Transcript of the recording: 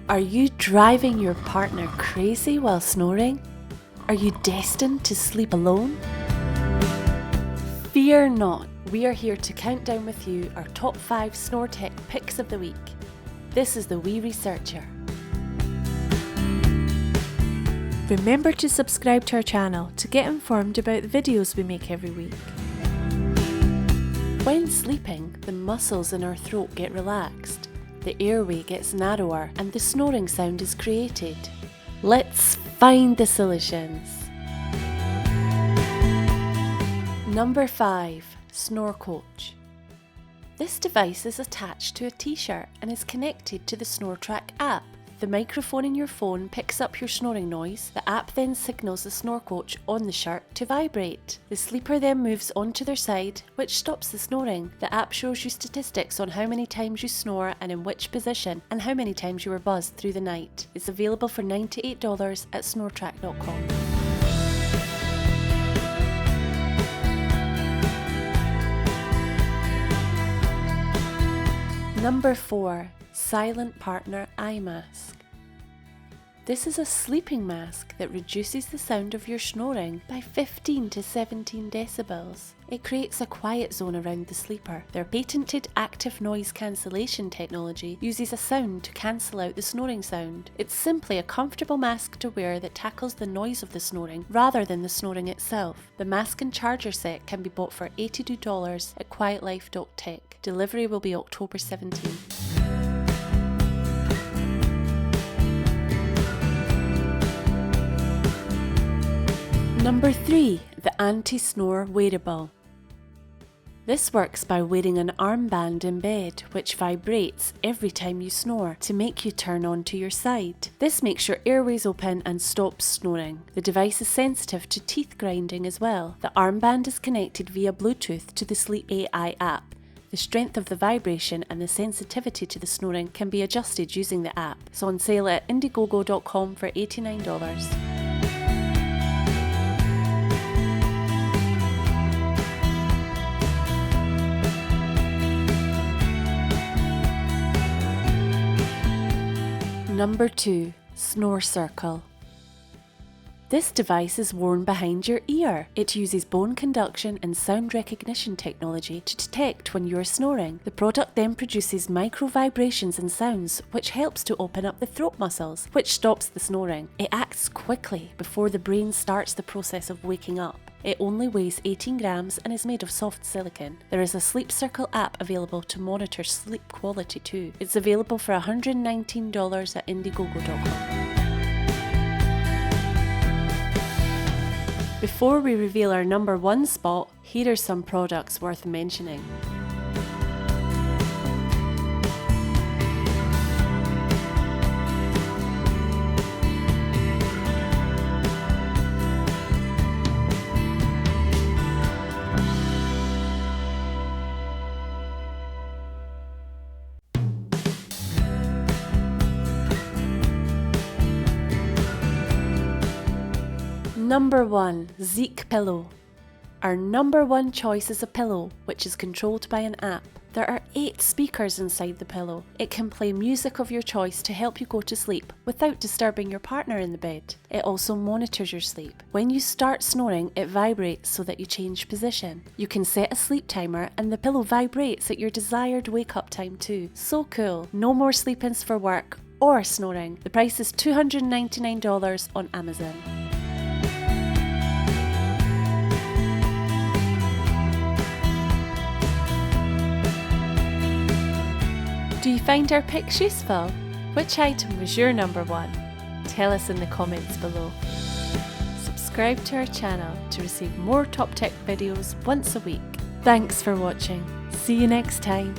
Are you driving your partner crazy while snoring? Are you destined to sleep alone? Fear not, we are here to count down with you our top 5 snore tech picks of the week. This is the Wee Researcher. Remember to subscribe to our channel to get informed about the videos we make every week. When sleeping, the muscles in our throat get relaxed, the airway gets narrower and the snoring sound is created. Let's find the solutions. Number 5. Snore Coach. This device is attached to a t-shirt and is connected to the Snore Track app. The microphone in your phone picks up your snoring noise. The app then signals the Snore Coach on the shirt to vibrate. The sleeper then moves onto their side, which stops the snoring. The app shows you statistics on how many times you snore and in which position, and how many times you were buzzed through the night. It's available for $98 at snoretrack.com. Number 4. Silent Partner Eye Mask. This is a sleeping mask that reduces the sound of your snoring by 15 to 17 decibels. It creates a quiet zone around the sleeper. Their patented active noise cancellation technology uses a sound to cancel out the snoring sound. It's simply a comfortable mask to wear that tackles the noise of the snoring rather than the snoring itself. The mask and charger set can be bought for $82 at quietlife.tech. Delivery will be October 17th. Number 3. The Anti-Snore Wearable. This works by wearing an armband in bed, which vibrates every time you snore to make you turn onto your side. This makes your airways open and stops snoring. The device is sensitive to teeth grinding as well. The armband is connected via Bluetooth to the Sleep AI app. The strength of the vibration and the sensitivity to the snoring can be adjusted using the app. It's on sale at indiegogo.com for $89. Number 2. Snore Circle. This device is worn behind your ear. It uses bone conduction and sound recognition technology to detect when you are snoring. The product then produces micro vibrations and sounds, which helps to open up the throat muscles, which stops the snoring. It acts quickly before the brain starts the process of waking up. It only weighs 18 grams and is made of soft silicone. There is a Sleep Circle app available to monitor sleep quality too. It's available for $119 at indiegogo.com. Before we reveal our number 1 spot, here are some products worth mentioning. Number 1. Zeeq Pillow. Our number 1 choice is a pillow, which is controlled by an app. There are 8 speakers inside the pillow. It can play music of your choice to help you go to sleep without disturbing your partner in the bed. It also monitors your sleep. When you start snoring, it vibrates so that you change position. You can set a sleep timer and the pillow vibrates at your desired wake-up time too. So cool. No more sleep-ins for work or snoring. The price is $299 on Amazon. Do you find our picks useful? Which item was your number 1? Tell us in the comments below. Subscribe to our channel to receive more top tech videos once a week. Thanks for watching. See you next time.